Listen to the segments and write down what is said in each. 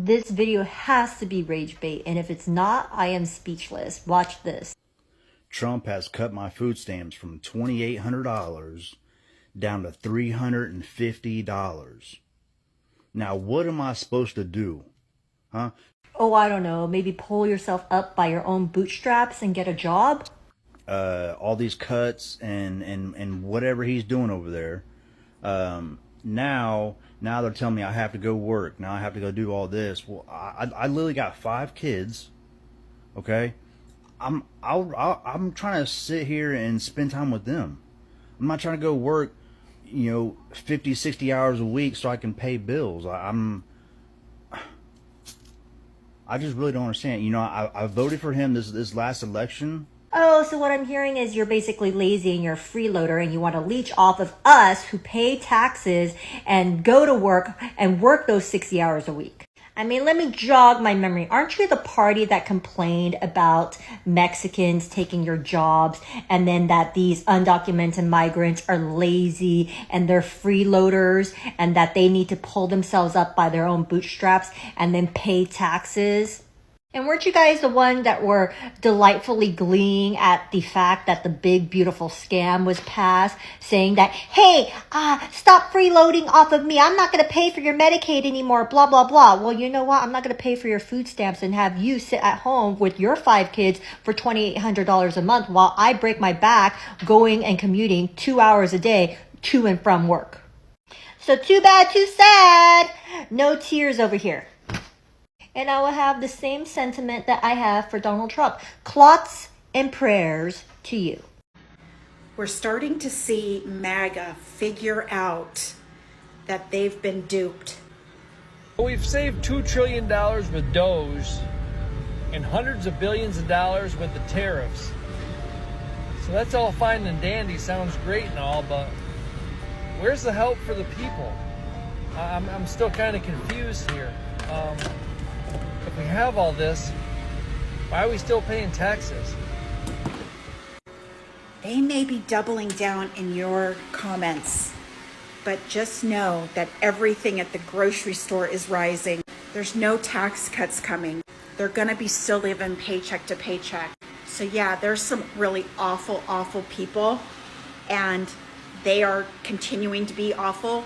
This video has to be rage bait, and if it's not, I am speechless. Watch this. Trump has cut my food stamps from $2,800 down to $350. Now, what am I supposed to do? Huh? Oh, I don't know. Maybe pull yourself up by your own bootstraps and get a job? All these cuts and whatever he's doing over there. Now they're telling me I have to go work. Now I have to go do all this. Well, I literally got 5 kids. Okay, I'm trying to sit here and spend time with them. I'm not trying to go work, 50, 60 hours a week so I can pay bills. I just really don't understand. I voted for him this last election. Oh, so what I'm hearing is you're basically lazy and you're a freeloader and you want to leech off of us who pay taxes and go to work and work those 60 hours a week. I mean, let me jog my memory. Aren't you the party that complained about Mexicans taking your jobs and then that these undocumented migrants are lazy and they're freeloaders and that they need to pull themselves up by their own bootstraps and then pay taxes? And weren't you guys the one that were delightfully gleeing at the fact that the big, beautiful scam was passed, saying that, hey, stop freeloading off of me. I'm not going to pay for your Medicaid anymore, blah, blah, blah. Well, you know what? I'm not going to pay for your food stamps and have you sit at home with your 5 kids for $2,800 a month while I break my back going and commuting 2 hours a day to and from work. So too bad, too sad. No tears over here. And I will have the same sentiment that I have for Donald Trump. Clots and prayers to you. We're starting to see MAGA figure out that they've been duped. We've saved $2 trillion with DOGE and hundreds of billions of dollars with the tariffs. So that's all fine and dandy, sounds great and all, but where's the help for the people? I'm still kind of confused here. If we have all this, why are we still paying taxes? They may be doubling down in your comments, but just know that everything at the grocery store is rising. There's no tax cuts coming. They're going to be still living paycheck to paycheck. So yeah, there's some really awful, awful people, and they are continuing to be awful.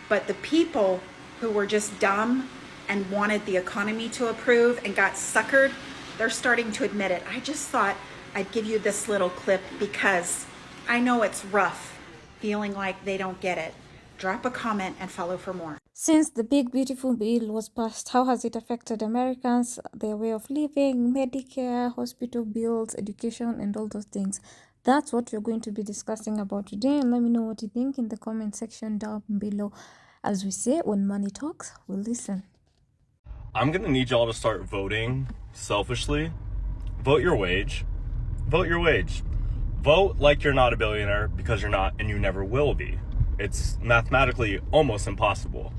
But the people who were just dumb and wanted the economy to improve and got suckered, they're starting to admit it. I just thought I'd give you this little clip because I know it's rough feeling like they don't get it. Drop a comment and follow for more. Since the big beautiful bill was passed, how has it affected Americans, their way of living, Medicare, hospital bills, education, and all those things? That's what we're going to be discussing about today, and let me know what you think in the comment section down below. As we say, when money talks, we'll listen. I'm going to need y'all to start voting selfishly. Vote your wage. Vote your wage. Vote like you're not a billionaire, because you're not and you never will be. It's mathematically almost impossible.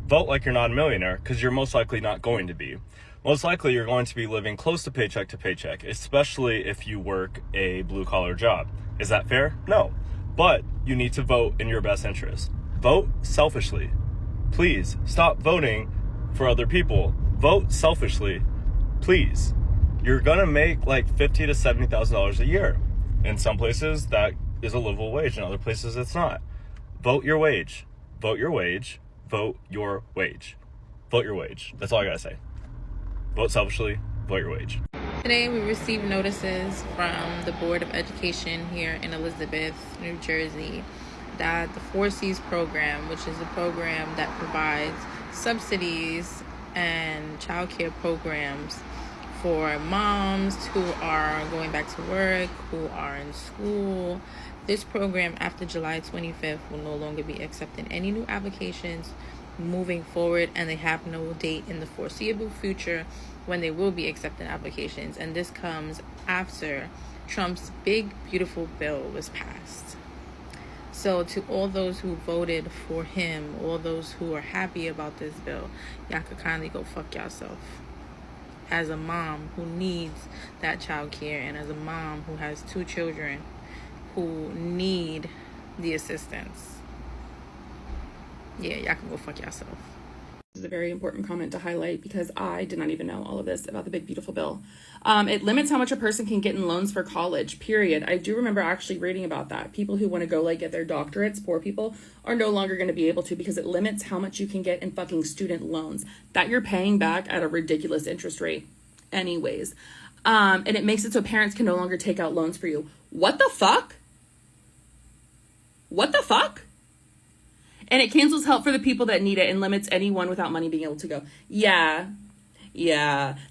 Vote like you're not a millionaire, because you're most likely not going to be. Most likely you're going to be living close to paycheck, especially if you work a blue-collar job. Is that fair? No. But you need to vote in your best interest. Vote selfishly. Please stop voting for other people. Vote selfishly, please. You're gonna make like $50,000 to $70,000 a year. In some places that is a livable wage, in other places it's not. Vote your wage. Vote your wage. Vote your wage. Vote your wage. That's all I gotta say. Vote selfishly. Vote your wage. Today we received notices from the Board of Education here in Elizabeth, New Jersey, that the 4Cs program, which is a program that provides subsidies and childcare programs for moms who are going back to work, who are in school. This program, after July 25th, will no longer be accepting any new applications moving forward, and they have no date in the foreseeable future when they will be accepting applications. And this comes after Trump's big, beautiful bill was passed. So to all those who voted for him, all those who are happy about this bill, y'all could kindly go fuck yourself. As a mom who needs that child care, and as a mom who has 2 children who need the assistance, yeah, y'all can go fuck yourself. This is a very important comment to highlight because I did not even know all of this about the big beautiful bill. It limits how much a person can get in loans for college, period. I do remember actually reading about that. People who want to go like get their doctorates, poor people, are no longer going to be able to because it limits how much you can get in fucking student loans that you're paying back at a ridiculous interest rate anyways. And it makes it so parents can no longer take out loans for you. What the fuck? What the fuck? And it cancels help for the people that need it and limits anyone without money being able to go. Yeah,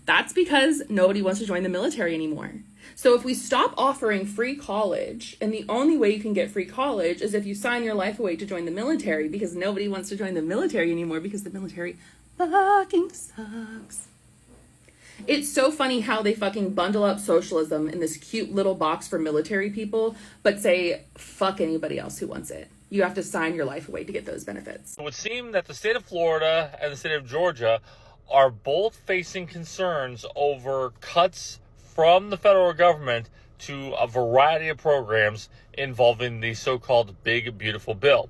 that's because nobody wants to join the military anymore. So if we stop offering free college, and the only way you can get free college is if you sign your life away to join the military, because nobody wants to join the military anymore because the military fucking sucks. It's so funny how they fucking bundle up socialism in this cute little box for military people, but say fuck anybody else who wants it. You have to sign your life away to get those benefits. It would seem that the state of Florida and the state of Georgia are both facing concerns over cuts from the federal government to a variety of programs involving the so-called Big Beautiful Bill.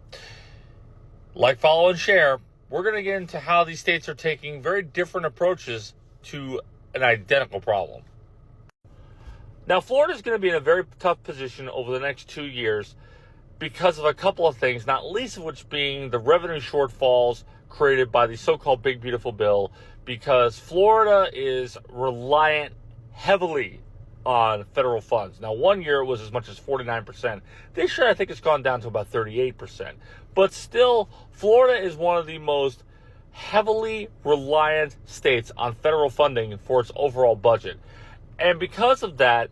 Like, follow, and share. We're going to get into how these states are taking very different approaches to an identical problem. Now, Florida is going to be in a very tough position over the next 2 years because of a couple of things, not least of which being the revenue shortfalls created by the so-called Big Beautiful Bill, because Florida is reliant heavily on federal funds. Now, 1 year it was as much as 49%. This year I think it's gone down to about 38%. But still, Florida is one of the most heavily reliant states on federal funding for its overall budget. And because of that,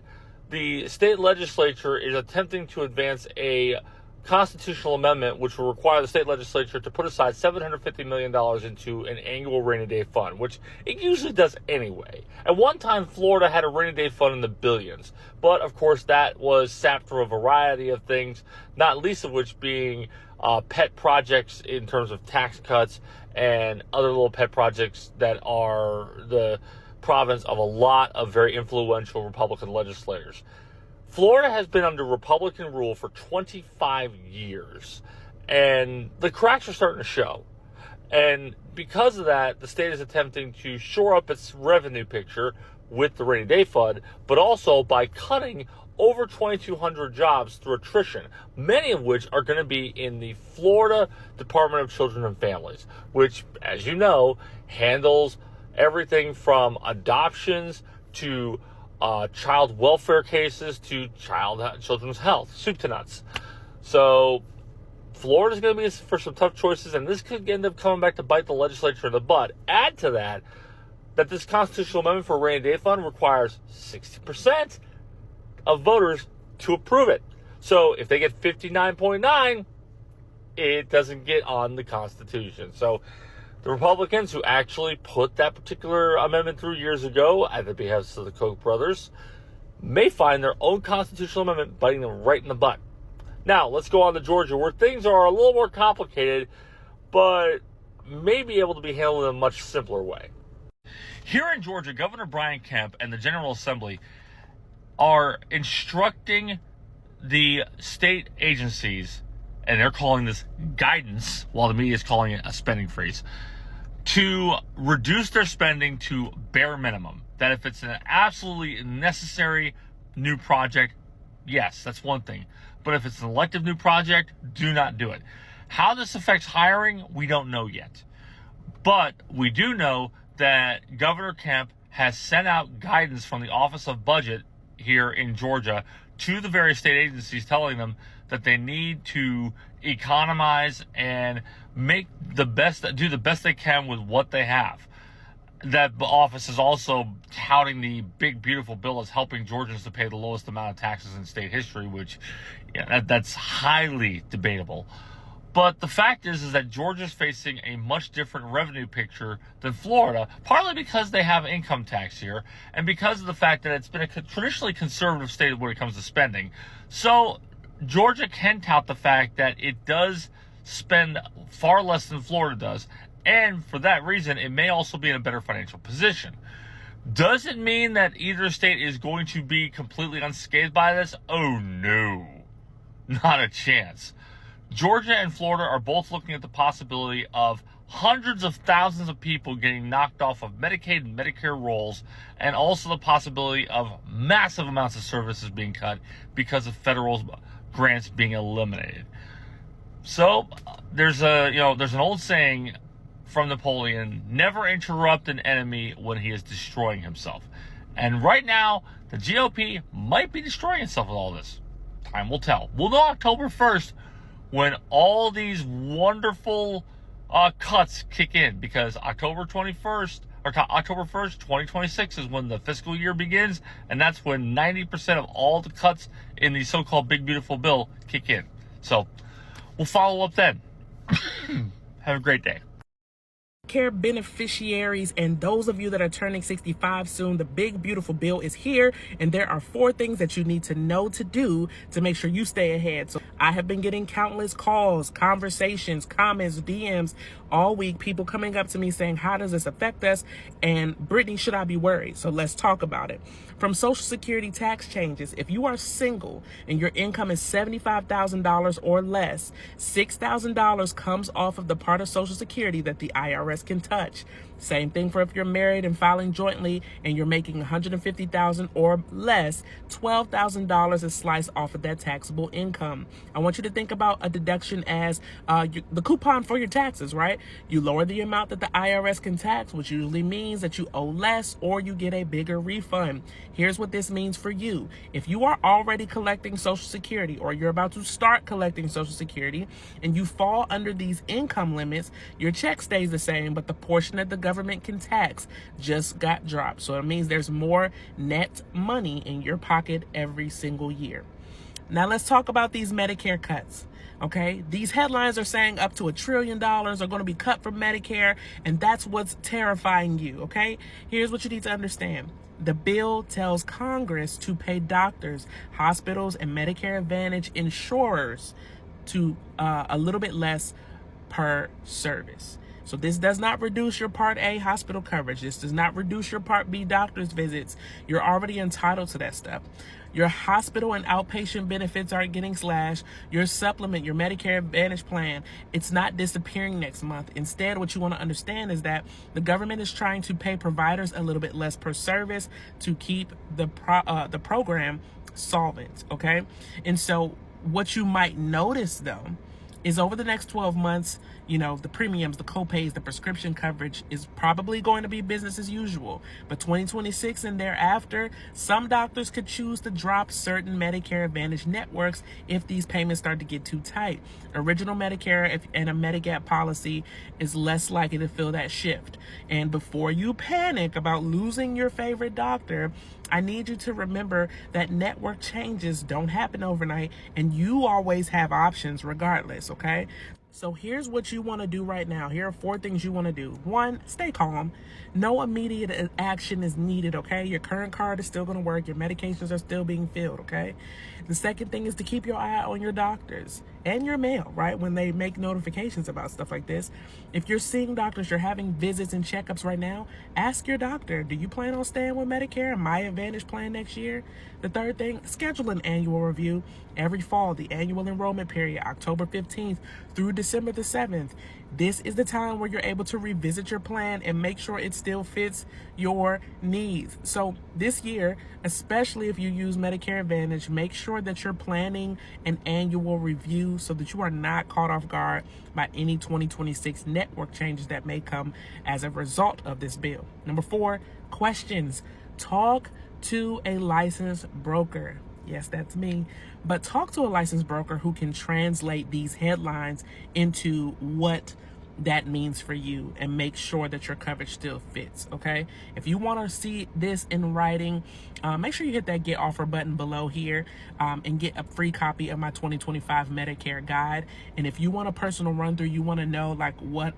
the state legislature is attempting to advance a constitutional amendment which will require the state legislature to put aside $750 million into an annual rainy day fund, which it usually does anyway. At one time, Florida had a rainy day fund in the billions, but of course that was sapped through a variety of things, not least of which being pet projects in terms of tax cuts and other little pet projects that are the province of a lot of very influential Republican legislators. Florida has been under Republican rule for 25 years, and the cracks are starting to show. And because of that, the state is attempting to shore up its revenue picture with the rainy day fund, but also by cutting over 2,200 jobs through attrition, many of which are going to be in the Florida Department of Children and Families, which, as you know, handles everything from adoptions to child welfare cases to children's health, soup to nuts. So Florida's going to be for some tough choices, and this could end up coming back to bite the legislature in the butt. Add to that this constitutional amendment for a rainy day fund requires 60% of voters to approve it. So if they get 59.9, it doesn't get on the Constitution. So the Republicans who actually put that particular amendment through years ago at the behest of the Koch brothers may find their own constitutional amendment biting them right in the butt. Now, let's go on to Georgia, where things are a little more complicated, but may be able to be handled in a much simpler way. Here in Georgia, Governor Brian Kemp and the General Assembly are instructing the state agencies, and they're calling this guidance, while the media is calling it a spending freeze, to reduce their spending to bare minimum. That if it's an absolutely necessary new project, yes, that's one thing. But if it's an elective new project, do not do it. How this affects hiring, we don't know yet. But we do know that Governor Kemp has sent out guidance from the Office of Budget here in Georgia to the various state agencies, telling them that they need to economize and do the best they can with what they have. That office is also touting the Big Beautiful Bill as helping Georgians to pay the lowest amount of taxes in state history, which that's highly debatable. But the fact is that Georgia's facing a much different revenue picture than Florida, partly because they have income tax here, and because of the fact that it's been a traditionally conservative state when it comes to spending. So Georgia can tout the fact that it does spend far less than Florida does, and for that reason, it may also be in a better financial position. Does it mean that either state is going to be completely unscathed by this? Oh no, not a chance. Georgia and Florida are both looking at the possibility of hundreds of thousands of people getting knocked off of Medicaid and Medicare rolls, and also the possibility of massive amounts of services being cut because of federal grants being eliminated. So there's an old saying from Napoleon: never interrupt an enemy when he is destroying himself. And right now, the GOP might be destroying itself with all this. Time will tell. We'll know October 1st when all these wonderful cuts kick in, because October 1st, 2026 is when the fiscal year begins, and that's when 90% of all the cuts in the so-called Big Beautiful Bill kick in. So we'll follow up then. Have a great day. Care beneficiaries and those of you that are turning 65 soon, the Big Beautiful Bill is here, and there are 4 things that you need to know to do to make sure you stay ahead. So I have been getting countless calls, conversations, comments, DMs all week, people coming up to me saying, how does this affect us? And Brittany, should I be worried? So let's talk about it. From Social Security tax changes, if you are single and your income is $75,000 or less, $6,000 comes off of the part of Social Security that the IRS can touch. Same thing for if you're married and filing jointly and you're making $150,000 or less, $12,000 is sliced off of that taxable income. I want you to think about a deduction as the coupon for your taxes, right? You lower the amount that the IRS can tax, which usually means that you owe less or you get a bigger refund. Here's what this means for you. If you are already collecting Social Security or you're about to start collecting Social Security and you fall under these income limits, your check stays the same, but the portion that the government can tax just got dropped. So it means there's more net money in your pocket every single year. Now let's talk about these Medicare cuts. Okay, these headlines are saying up to $1 trillion are going to be cut from Medicare, and that's what's terrifying you. Okay, here's what you need to understand. The bill tells Congress to pay doctors, hospitals, and Medicare Advantage insurers to a little bit less per service. So this does not reduce your Part A hospital coverage. This does not reduce your Part B doctor's visits. You're already entitled to that stuff. Your hospital and outpatient benefits aren't getting slashed. Your supplement, your Medicare Advantage plan, it's not disappearing next month. Instead, what you want to understand is that the government is trying to pay providers a little bit less per service to keep the program solvent, okay? And so what you might notice, though, is over the next 12 months, you know, the premiums, the copays, the prescription coverage is probably going to be business as usual. But 2026 and thereafter, some doctors could choose to drop certain Medicare Advantage networks if these payments start to get too tight. Original Medicare and a Medigap policy is less likely to feel that shift. And before you panic about losing your favorite doctor, I need you to remember that network changes don't happen overnight, and you always have options regardless, okay? So here's what you want to do right now. Here are 4 things you want to do. 1, stay calm. No immediate action is needed, okay? Your current card is still going to work. Your medications are still being filled, okay? The second thing is to keep your eye on your doctors and your mail, right? When they make notifications about stuff like this. If you're seeing doctors, you're having visits and checkups right now, ask your doctor, do you plan on staying with Medicare and My Advantage plan next year? The third thing, schedule an annual review every fall, the annual enrollment period, October 15th through December the 7th. This is the time where you're able to revisit your plan and make sure it still fits your needs. So this year, especially if you use Medicare Advantage, make sure that you're planning an annual review so that you are not caught off guard by any 2026 network changes that may come as a result of this bill. Number 4, questions. Talk to a licensed broker. Yes, that's me. But talk to a licensed broker who can translate these headlines into what that means for you and make sure that your coverage still fits, okay? If you want to see this in writing, make sure you hit that get offer button below here and get a free copy of my 2025 Medicare guide. And if you want a personal run through, you want to know like what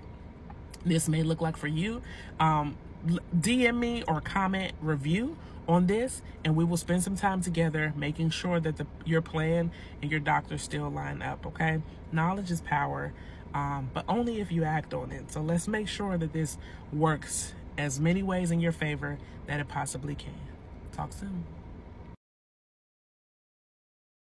this may look like for you, DM me or comment review on this, and we will spend some time together making sure that your plan and your doctor still line up, okay? Knowledge is power, but only if you act on it. So let's make sure that this works as many ways in your favor that it possibly can. Talk soon.